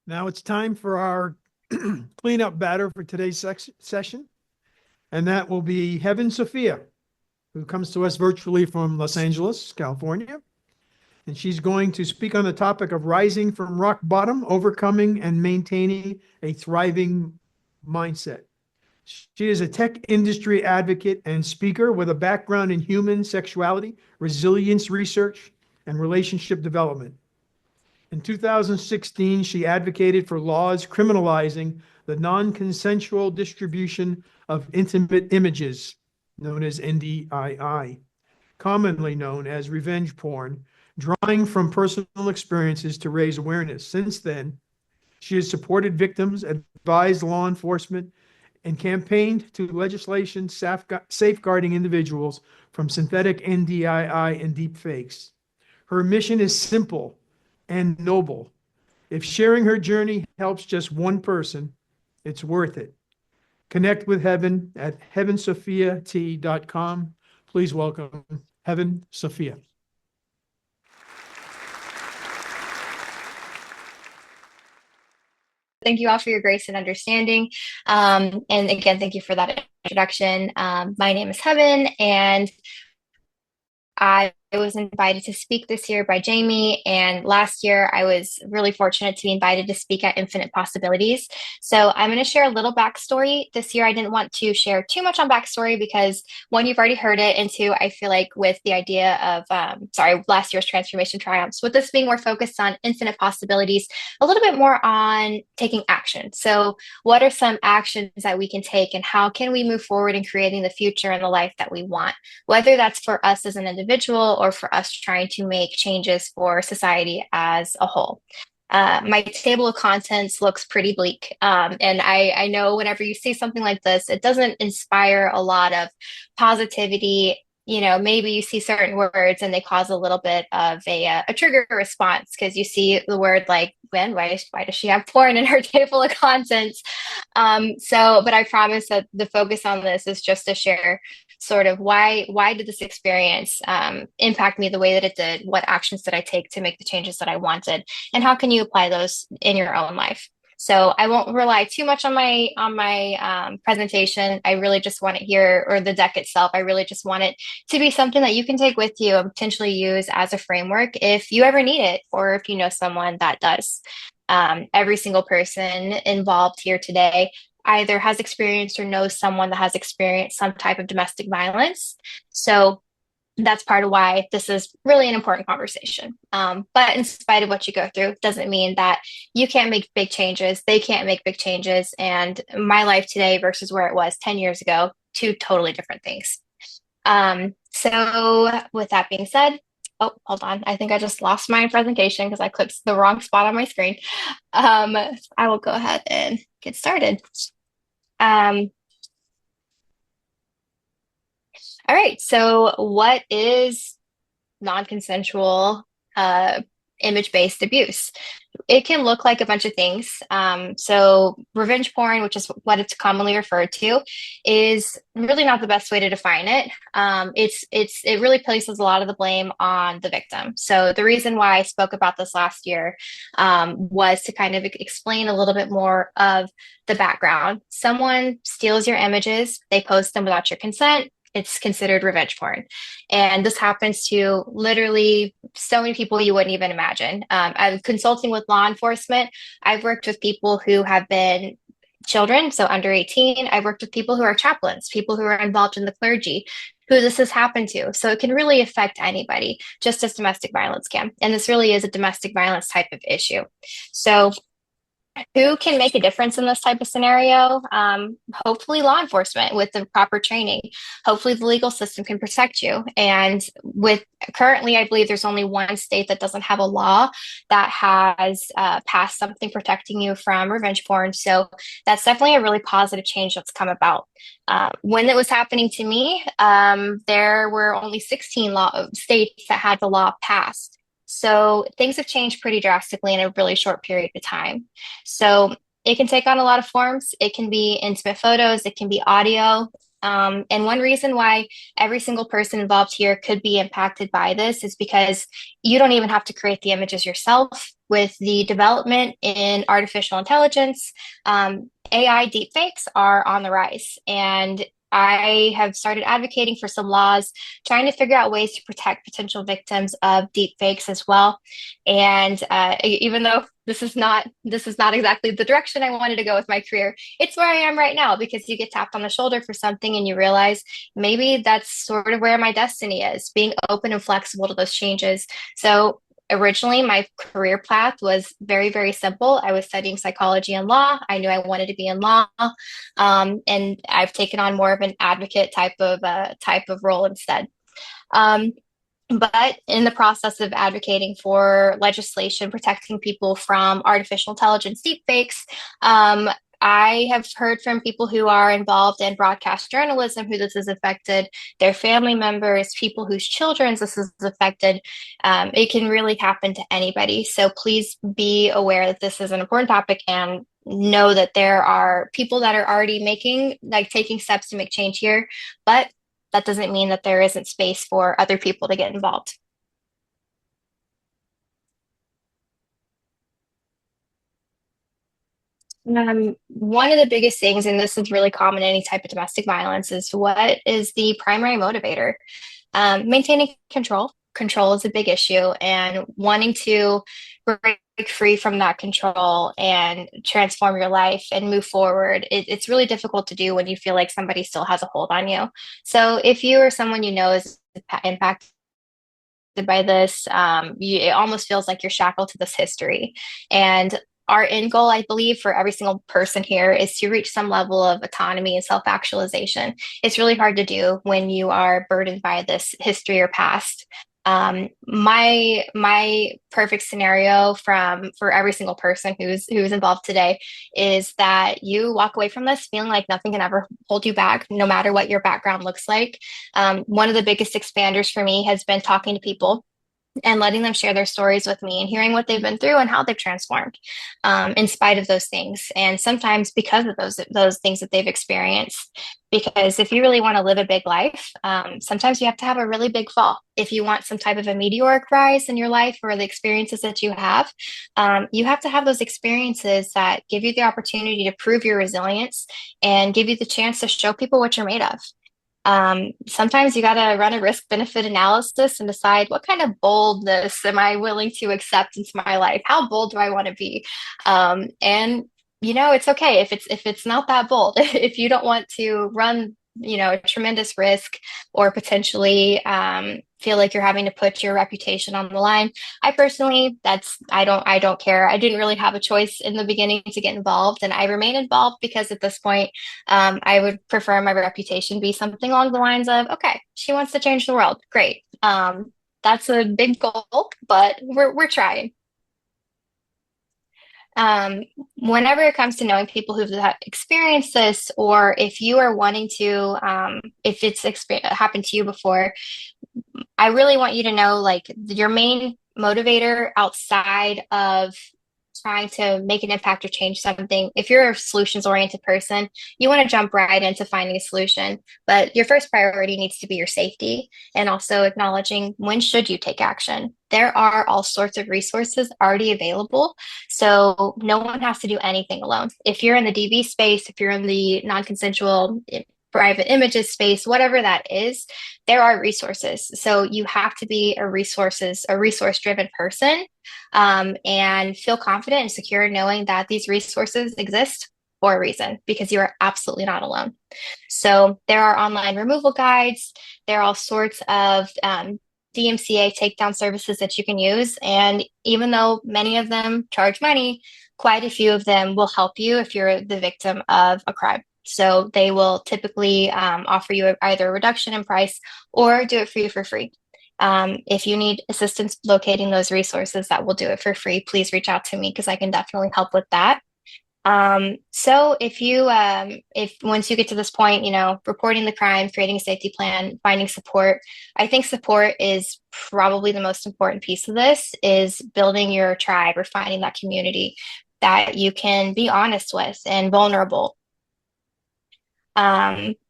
Now it's time for our cleanup batter for today's session, and that will be Heaven Sophia, who comes to us virtually from Los Angeles, California. And she's going to speak on the topic of rising from rock bottom, overcoming and maintaining a thriving mindset. She is a tech industry advocate and speaker with a background in human sexuality, resilience research, and relationship development. In 2016, she advocated for laws criminalizing the non-consensual distribution of intimate images, known as NDII, commonly known as revenge porn, drawing from personal experiences to raise awareness. Since then, she has supported victims, advised law enforcement, and campaigned to legislation safeguarding individuals from synthetic NDII and deepfakes. Her mission is simple and noble. If sharing her journey helps just one person, it's worth it. Connect with Heaven at heavensophiat.com. Please welcome Heaven Sophia. Thank you all for your grace and understanding. And again, thank you for that introduction. My name is Heaven, and I was invited to speak this year by Jamie, and last year I was really fortunate to be invited to speak at Infinite Possibilities. So I'm going to share a little backstory. This year I didn't want to share too much on backstory because one, you've already heard it, and two, I feel like with the idea of, last year's Transformation Triumphs, with this being more focused on Infinite Possibilities, a little bit more on taking action. So what are some actions that we can take, and how can we move forward in creating the future and the life that we want, whether that's for us as an individual or for us trying to make changes for society as a whole. My table of contents looks pretty bleak. And I know whenever you see something like this, it doesn't inspire a lot of positivity. You know, maybe you see certain words and they cause a little bit of a trigger response because you see the word like, when, why does she have porn in her table of contents? But I promise that the focus on this is just to share sort of why did this experience impact me the way that it did? What actions did I take to make the changes that I wanted? And how can you apply those in your own life? So I won't rely too much on my presentation. I really just want it here, or the deck itself. I really just want it to be something that you can take with you and potentially use as a framework if you ever need it, or if you know someone that does. Every single person involved here today either has experienced or knows someone that has experienced some type of domestic violence. So that's part of why this is really an important conversation. But in spite of what you go through, doesn't mean that you can't make big changes. They can't make big changes. And my life today versus where it was 10 years ago, two totally different things. So with that being said, oh, hold on. I think I just lost my presentation because I clicked the wrong spot on my screen. I will go ahead and get started. Um, all right. So what is non-consensual image-based abuse? It can look like a bunch of things. So revenge porn, which is what it's commonly referred to, is really not the best way to define it. It really places a lot of the blame on the victim. So the reason why I spoke about this last year was to kind of explain a little bit more of the background. Someone steals your images, they post them without your consent. It's considered revenge porn. And this happens to literally so many people you wouldn't even imagine. I'm consulting with law enforcement. I've worked with people who have been children, so under 18. I've worked with people who are chaplains, people who are involved in the clergy, who this has happened to. So it can really affect anybody, just as domestic violence can. And this really is a domestic violence type of issue. So who can make a difference in this type of scenario? Hopefully law enforcement with the proper training. Hopefully the legal system can protect you. And with currently, I believe there's only one state that doesn't have a law that has passed something protecting you from revenge porn. So that's definitely a really positive change that's come about. When it was happening to me, there were only 16 states that had the law passed. So things have changed pretty drastically in a really short period of time. So it can take on a lot of forms. It can be intimate photos, it can be audio. And one reason why every single person involved here could be impacted by this is because you don't even have to create the images yourself. With the development in artificial intelligence, AI deepfakes are on the rise. And I have started advocating for some laws, trying to figure out ways to protect potential victims of deepfakes as well. And even though this is not exactly the direction I wanted to go with my career, it's where I am right now because you get tapped on the shoulder for something and you realize maybe that's sort of where my destiny is, being open and flexible to those changes. So originally, my career path was very, very simple. I was studying psychology and law. I knew I wanted to be in law, and I've taken on more of an advocate type of role instead. Um, but in the process of advocating for legislation protecting people from artificial intelligence deepfakes, I have heard from people who are involved in broadcast journalism who this has affected, their family members, people whose children's this has affected. It can really happen to anybody. So please be aware that this is an important topic and know that there are people that are already taking steps to make change here. But that doesn't mean that there isn't space for other people to get involved. One of the biggest things, and this is really common in any type of domestic violence, is what is the primary motivator? Maintaining control. Control is a big issue, and wanting to break free from that control and transform your life and move forward, it's really difficult to do when you feel like somebody still has a hold on you. So if you or someone you know is impacted by this, it almost feels like you're shackled to this history. And our end goal, I believe, for every single person here is to reach some level of autonomy and self-actualization. It's really hard to do when you are burdened by this history or past. My perfect scenario for every single person who's involved today is that you walk away from this feeling like nothing can ever hold you back, no matter what your background looks like. One of the biggest expanders for me has been talking to people and letting them share their stories with me and hearing what they've been through and how they've transformed, in spite of those things, and sometimes because of those things that they've experienced. Because if you really want to live a big life, sometimes you have to have a really big fall. If you want some type of a meteoric rise in your life or the experiences that you have to have those experiences that give you the opportunity to prove your resilience and give you the chance to show people what you're made of. Sometimes you got to run a risk benefit analysis and decide what kind of boldness am I willing to accept into my life? How bold do I want to be? And it's okay if it's not that bold. If you don't want to run, a tremendous risk or potentially feel like you're having to put your reputation on the line. I personally, I don't care. I didn't really have a choice in the beginning to get involved, and I remain involved because at this point, I would prefer my reputation be something along the lines of, okay, she wants to change the world. Great. That's a big goal, but we're trying. Um, Whenever it comes to knowing people who've experienced this, or if you are wanting to, if it's happened to you before, I really want you to know like your main motivator outside of trying to make an impact or change something. If you're a solutions oriented person, you want to jump right into finding a solution, but your first priority needs to be your safety and also acknowledging when should you take action. There are all sorts of resources already available, so no one has to do anything alone. If you're in the DV space, if you're in the non-consensual private images space, whatever that is, there are resources. So you have to be a resource driven person, and feel confident and secure knowing that these resources exist for a reason because you are absolutely not alone. So there are online removal guides. There are all sorts of DMCA takedown services that you can use. And even though many of them charge money, quite a few of them will help you if you're the victim of a crime. So they will typically offer you either a reduction in price or do it for you for free. If you need assistance locating those resources that will do it for free, please reach out to me because I can definitely help with that. So if once you get to this point, reporting the crime, creating a safety plan, finding support, I think support is probably the most important piece of this is building your tribe or finding that community that you can be honest with and vulnerable.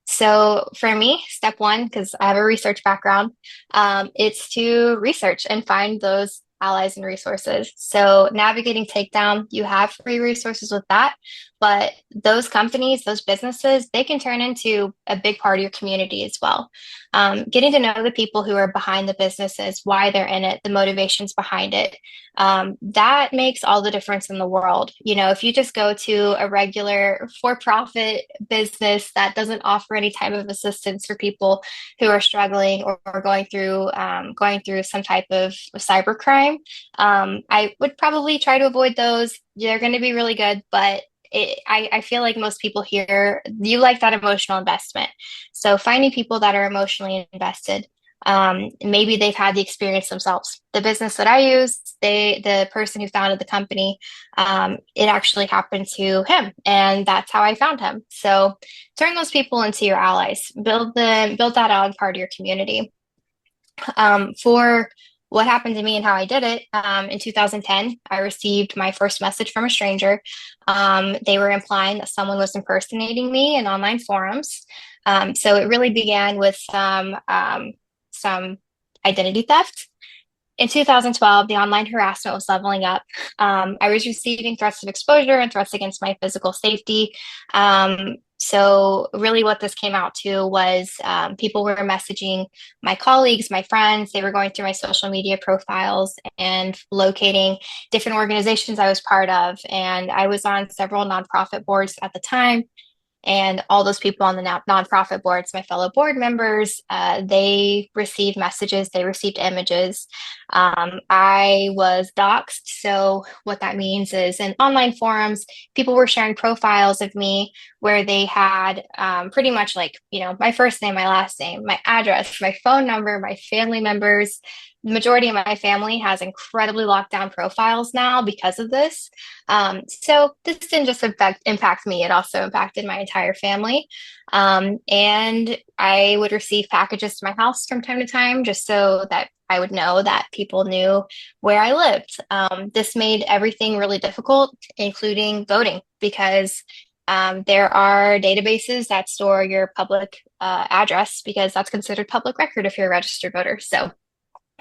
So for me, step one, because I have a research background, it's to research and find those allies and resources. So navigating takedown, you have free resources with that, but those companies, those businesses, they can turn into a big part of your community as well. Getting to know the people who are behind the businesses, why they're in it, the motivations behind it, that makes all the difference in the world. You know, if you just go to a regular for-profit business that doesn't offer any type of assistance for people who are struggling or going through some type of cybercrime, I would probably try to avoid those. They're going to be really good, but I feel like most people here, you like that emotional investment. So finding people that are emotionally invested, maybe they've had the experience themselves. The business that I use, the person who founded the company, it actually happened to him, and that's how I found him. So turn those people into your allies. Build that out as part of your community. For what happened to me and how I did it, in 2010, I received my first message from a stranger. They were implying that someone was impersonating me in online forums. So it really began with some identity theft. In 2012, the online harassment was leveling up. I was receiving threats of exposure and threats against my physical safety. So really what this came out to was people were messaging my colleagues, my friends. They were going through my social media profiles and locating different organizations I was part of. And I was on several nonprofit boards at the time. And all those people on the nonprofit boards, my fellow board members, they received messages, they received images. I was doxxed. So, what that means is in online forums, people were sharing profiles of me where they had pretty much like, you know, my first name, my last name, my address, my phone number, my family members. The majority of my family has incredibly locked down profiles now because of this. So this didn't just impact me, it also impacted my entire family. And I would receive packages to my house from time to time just so that I would know that people knew where I lived. This made everything really difficult, including voting, because there are databases that store your public address because that's considered public record if you're a registered voter. So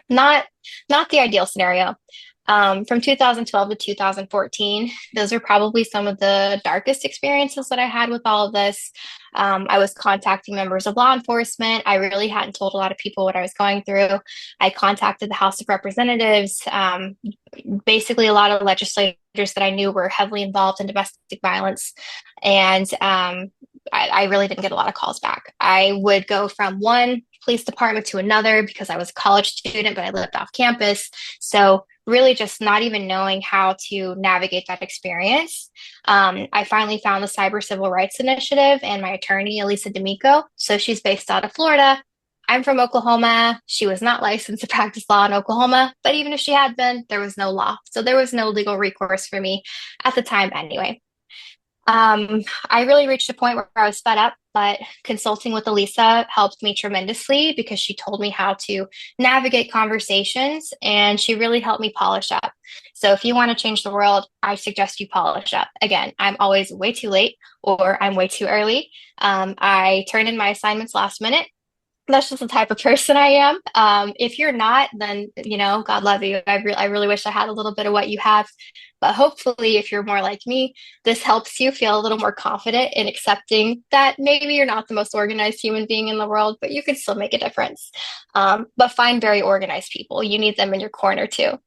not not the ideal scenario. From 2012 to 2014, those are probably some of the darkest experiences that I had with all of this. I was contacting members of law enforcement. I really hadn't told a lot of people what I was going through. I contacted the House of Representatives, basically a lot of legislators that I knew were heavily involved in domestic violence. And I really didn't get a lot of calls back. I would go from one police department to another because I was a college student, but I lived off campus. So really just not even knowing how to navigate that experience. I finally found the Cyber Civil Rights Initiative and my attorney, Elisa D'Amico. So she's based out of Florida. I'm from Oklahoma. She was not licensed to practice law in Oklahoma, but even if she had been, there was no law. So there was no legal recourse for me at the time anyway. I really reached a point where I was fed up, but consulting with Elisa helped me tremendously because she told me how to navigate conversations and she really helped me polish up. So if you want to change the world, I suggest you polish up. Again, I'm always way too late or I'm way too early. I turn in my assignments last minute. That's just the type of person I am. If you're not, then you know, God love you. I really wish I had a little bit of what you have. But hopefully, if you're more like me, this helps you feel a little more confident in accepting that maybe you're not the most organized human being in the world, but you can still make a difference. But find very organized people. You need them in your corner too.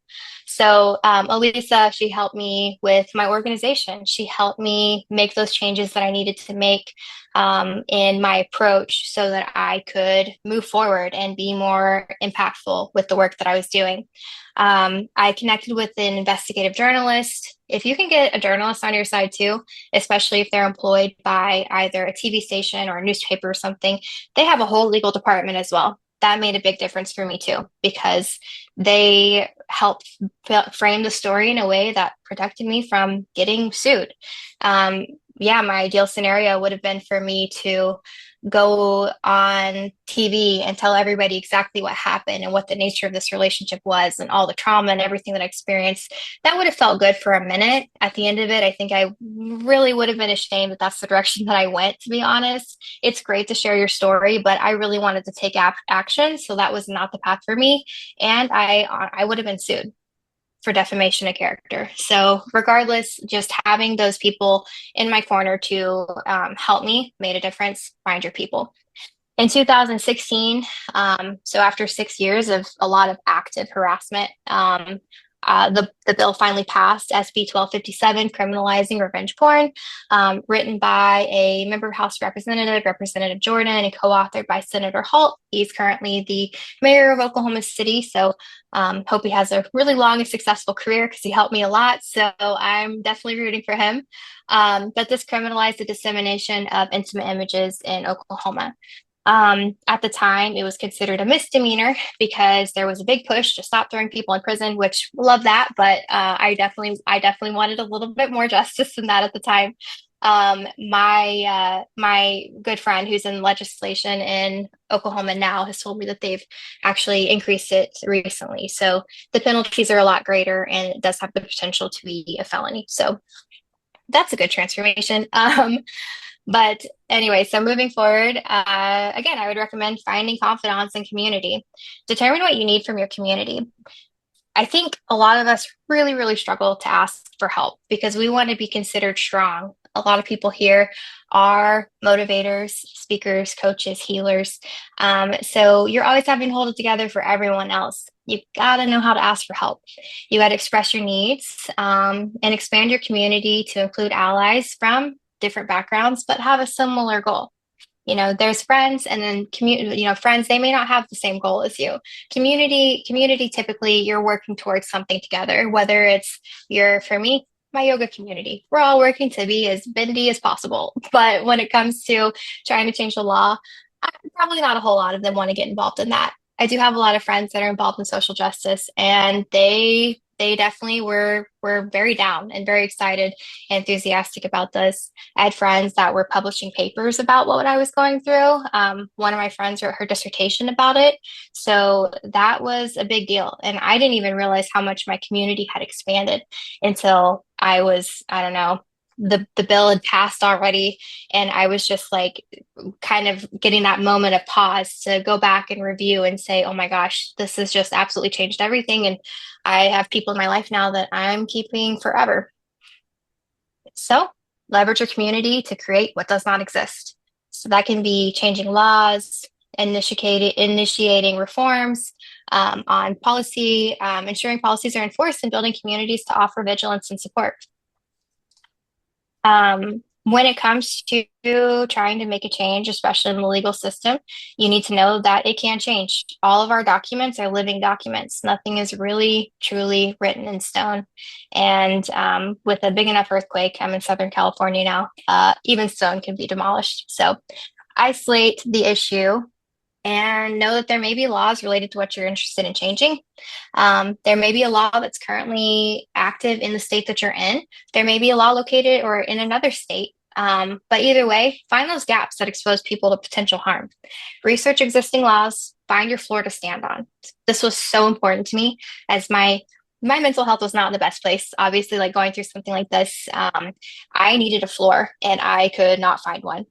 So, Elisa, she helped me with my organization. She helped me make those changes that I needed to make in my approach so that I could move forward and be more impactful with the work that I was doing. I connected with an investigative journalist. If you can get a journalist on your side too, especially if they're employed by either a TV station or a newspaper or something, they have a whole legal department as well. That made a big difference for me too, because they helped frame the story in a way that protected me from getting sued. yeah, my ideal scenario would have been for me to go on TV and tell everybody exactly what happened and what the nature of this relationship was and all the trauma and everything that I experienced. That would have felt good for a minute. At the end of it, I think I really would have been ashamed that that's the direction that I went, to be honest. It's great to share your story, but I really wanted to take action. So that was not the path for me. And I would have been sued for defamation of character. So regardless, just having those people in my corner to help me made a difference. Find your people. In 2016, so after 6 years of a lot of active harassment, the bill finally passed, SB 1257, criminalizing revenge porn, written by a member of House Representative, Representative Jordan, and co-authored by Senator Halt. He's currently the mayor of Oklahoma City, so hope he has a really long and successful career because he helped me a lot. So I'm definitely rooting for him. But this criminalized the dissemination of intimate images in Oklahoma. At the time, it was considered a misdemeanor because there was a big push to stop throwing people in prison, which love that, but I definitely wanted a little bit more justice than that at the time. My good friend who's in legislation in Oklahoma now has told me that they've actually increased it recently. So the penalties are a lot greater, and it does have the potential to be a felony. So that's a good transformation. But anyway, so moving forward, again, I would recommend finding confidants and community. Determine what you need from your community. I think a lot of us really, really struggle to ask for help because we want to be considered strong. A lot of people here are motivators, speakers, coaches, healers. So you're always having to hold it together for everyone else. You got to know how to ask for help. You got to express your needs and expand your community to include allies from different backgrounds, but have a similar goal. There's friends and then community, friends, they may not have the same goal as you. Community, typically you're working towards something together, whether it's for me, my yoga community, we're all working to be as bendy as possible. But when it comes to trying to change the law, probably not a whole lot of them want to get involved in that. I do have a lot of friends that are involved in social justice, and they definitely were very down and very excited and enthusiastic about this. I had friends that were publishing papers about what I was going through. One of my friends wrote her dissertation about it. So that was a big deal. And I didn't even realize how much my community had expanded until I don't know, the bill had passed already. And I was just like kind of getting that moment of pause to go back and review and say, oh my gosh, this has just absolutely changed everything. And I have people in my life now that I'm keeping forever. So leverage your community to create what does not exist. So that can be changing laws, initiating reforms on policy, ensuring policies are enforced, and building communities to offer vigilance and support. When it comes to trying to make a change, especially in the legal system, you need to know that it can change. All of our documents are living documents. Nothing is really, truly written in stone. And with a big enough earthquake, I'm in Southern California now, even stone can be demolished. So isolate the issue and know that there may be laws related to what you're interested in changing. There may be a law that's currently active in the state that you're in. There may be a law located or in another state. But either way, find those gaps that expose people to potential harm. Research existing laws, find your floor to stand on. This was so important to me as my mental health was not in the best place. Obviously, like going through something like this, I needed a floor and I could not find one.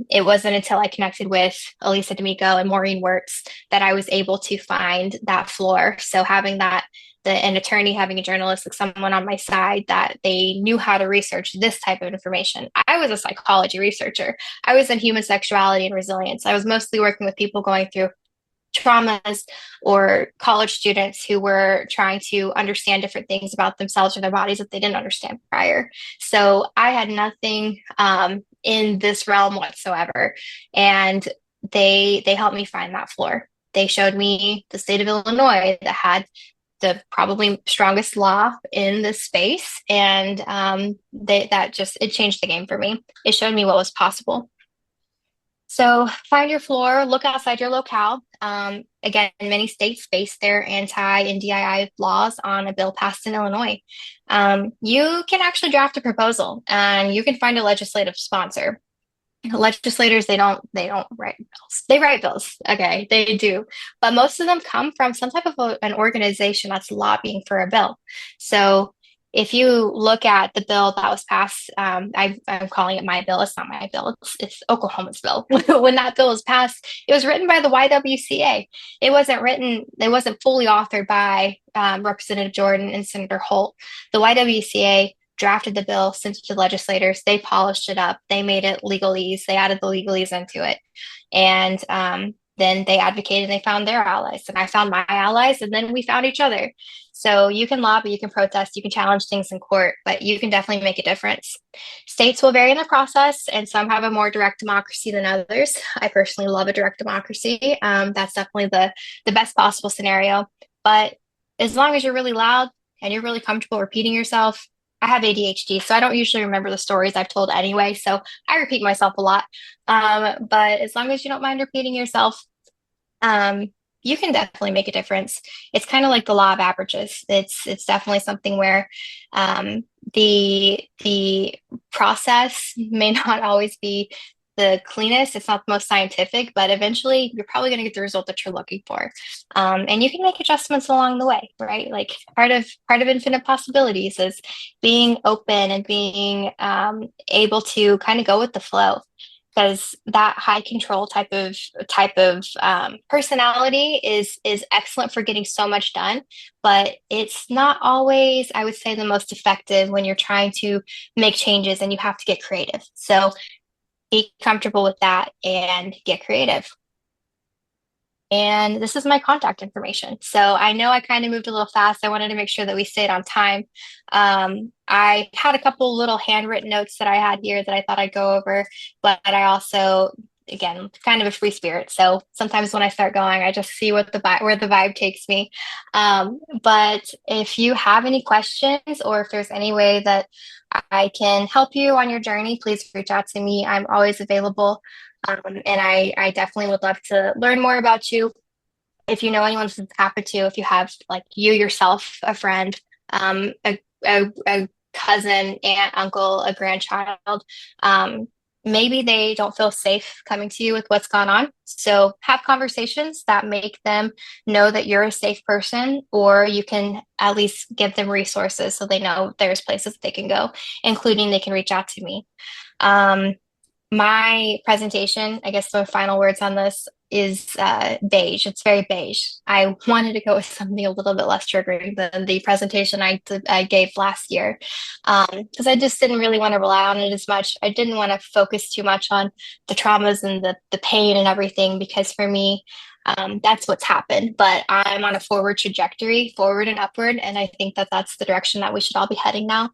It wasn't until I connected with Elisa D'Amico and Maureen Wirtz that I was able to find that floor. So having an attorney, having a journalist, like someone on my side that they knew how to research this type of information. I was a psychology researcher. I was in human sexuality and resilience. I was mostly working with people going through traumas or college students who were trying to understand different things about themselves or their bodies that they didn't understand prior. So I had nothing in this realm whatsoever. And they helped me find that floor. They showed me the state of Illinois that had the probably strongest law in this space. And it changed the game for me. It showed me what was possible. So find your floor, look outside your locale. Again, many states base their anti-NDII laws on a bill passed in Illinois. You can actually draft a proposal and you can find a legislative sponsor. Legislators, they don't write bills. They write bills. Okay, they do. But most of them come from some type of an organization that's lobbying for a bill. So if you look at the bill that was passed, I'm calling it my bill. It's not my bill. It's Oklahoma's bill. When that bill was passed, it was written by the YWCA. It wasn't fully authored by Representative Jordan and Senator Holt. The YWCA drafted the bill, sent it to legislators. They polished it up. They made it legalese. They added the legalese into it. And then they advocated and they found their allies. And I found my allies. And then we found each other. So you can lobby, you can protest, you can challenge things in court, but you can definitely make a difference. States will vary in the process, and some have a more direct democracy than others. I personally love a direct democracy. That's definitely the best possible scenario. But as long as you're really loud and you're really comfortable repeating yourself, I have ADHD, so I don't usually remember the stories I've told anyway. So I repeat myself a lot. But as long as you don't mind repeating yourself, you can definitely make a difference. It's kind of like the law of averages. It's definitely something where the process may not always be the cleanest. It's not the most scientific, but eventually you're probably going to get the result that you're looking for. And you can make adjustments along the way, right? Like part of infinite possibilities is being open and being able to kind of go with the flow. Because that high control type of personality is excellent for getting so much done, but it's not always, I would say, the most effective when you're trying to make changes and you have to get creative. So be comfortable with that and get creative. And this is my contact information. So I know I kind of moved a little fast. I wanted to make sure that we stayed on time. I had a couple little handwritten notes that I had here that I thought I'd go over, but I also, again, kind of a free spirit. So sometimes when I start going, I just see where the vibe takes me. But if you have any questions or if there's any way that I can help you on your journey, please reach out to me. I'm always available. And I definitely would love to learn more about you. If you know anyone who's happened to, if you have like you yourself, a friend, a cousin, aunt, uncle, a grandchild, maybe they don't feel safe coming to you with what's gone on. So have conversations that make them know that you're a safe person, or you can at least give them resources so they know there's places they can go, including they can reach out to me. My presentation, I guess the final words on this is beige. It's very beige. I wanted to go with something a little bit less triggering than the presentation I gave last year, because I just didn't really want to rely on it as much. I didn't want to focus too much on the traumas and the pain and everything, because for me, that's what's happened. But I'm on a forward trajectory, forward and upward, and I think that that's the direction that we should all be heading now.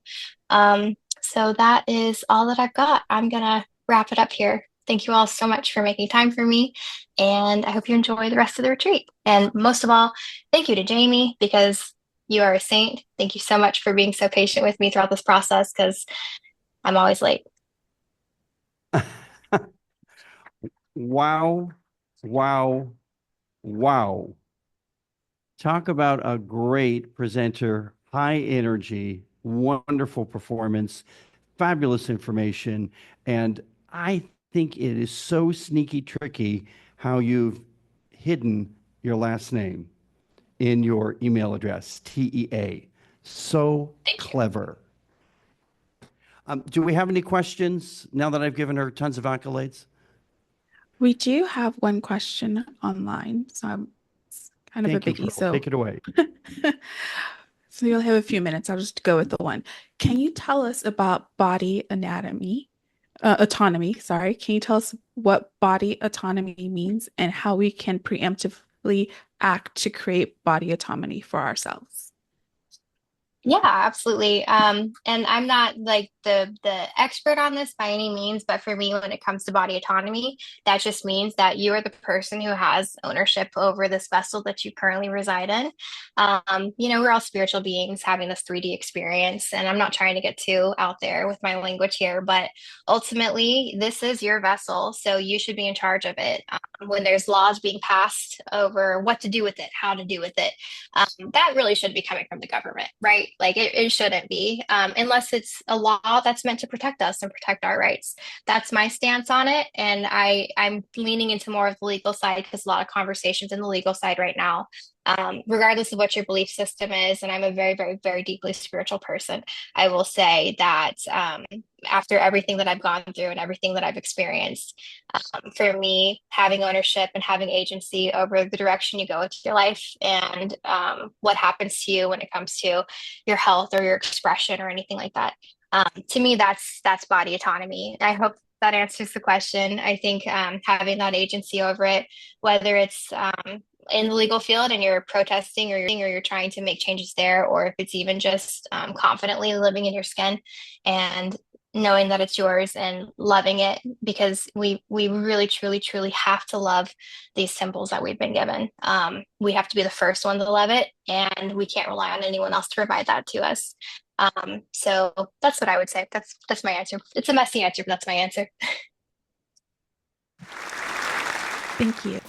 So that is all that I've got. I'm gonna wrap it up here. Thank you all so much for making time for me, and I hope you enjoy the rest of the retreat. And most of all, thank you to Jamie, because you are a saint. Thank you so much for being so patient with me throughout this process, because I'm always late. Wow, wow, wow. Talk about a great presenter, high energy, wonderful performance, fabulous information. And I think it is so sneaky tricky how you've hidden your last name in your email address, TEA. So clever. Do we have any questions now that I've given her tons of accolades? We do have one question online, so it's kind of Thank a you, biggie. Pearl. Take it away. So you'll have a few minutes. I'll just go with the one. Can you tell us about body anatomy, autonomy? Sorry. Can you tell us what body autonomy means and how we can preemptively act to create body autonomy for ourselves? Yeah, absolutely. And I'm not like the expert on this by any means, but for me, when it comes to body autonomy, that just means that you are the person who has ownership over this vessel that you currently reside in. We're all spiritual beings having this 3D experience, and I'm not trying to get too out there with my language here, but ultimately, this is your vessel, so you should be in charge of it. When there's laws being passed over what to do with it, how to do with it, that really should be coming from the government, right? Like it shouldn't be, unless it's a law that's meant to protect us and protect our rights. That's my stance on it. And I'm leaning into more of the legal side because a lot of conversations in the legal side right now, regardless of what your belief system is. And I'm a very, very, very deeply spiritual person. I will say that after everything that I've gone through and everything that I've experienced, for me, having ownership and having agency over the direction you go with your life and what happens to you when it comes to your health or your expression or anything like that. To me, that's body autonomy. I hope that answers the question. I think having that agency over it, whether it's in the legal field and you're protesting or you're trying to make changes there, or if it's even just confidently living in your skin and knowing that it's yours and loving it, because we really truly truly have to love these symbols that we've been given. We have to be the first one to love it, and we can't rely on anyone else to provide that to us. So that's what I would say. That's my answer. It's a messy answer, but that's my answer. Thank you.